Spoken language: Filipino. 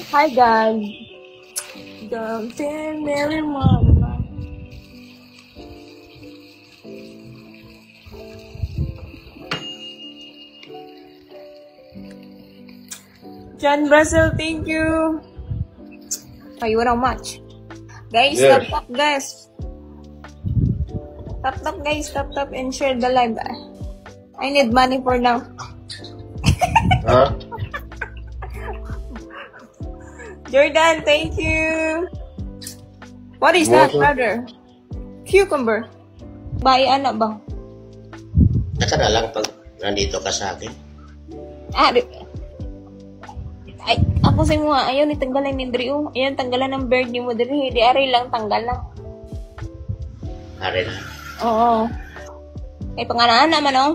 Hi, guys. The Mary Mama. John Brazil, thank you. Ay, walang match. Guys, Yes. tap guys. Tap guys, tap and share the live. I need money for now. Huh? Jordan, thank you. What is that, brother? Cucumber. Bay, ano ba? Naka na lang pag nandito ka sa akin. Ay, ako sa mo, ayaw ni tanggalan ni Drew. Ayan, tanggalan ng bird ni mo, Drew. Di ari lang, tanggalan. Hari na. Oo. Ay, pangalaan naman, oh.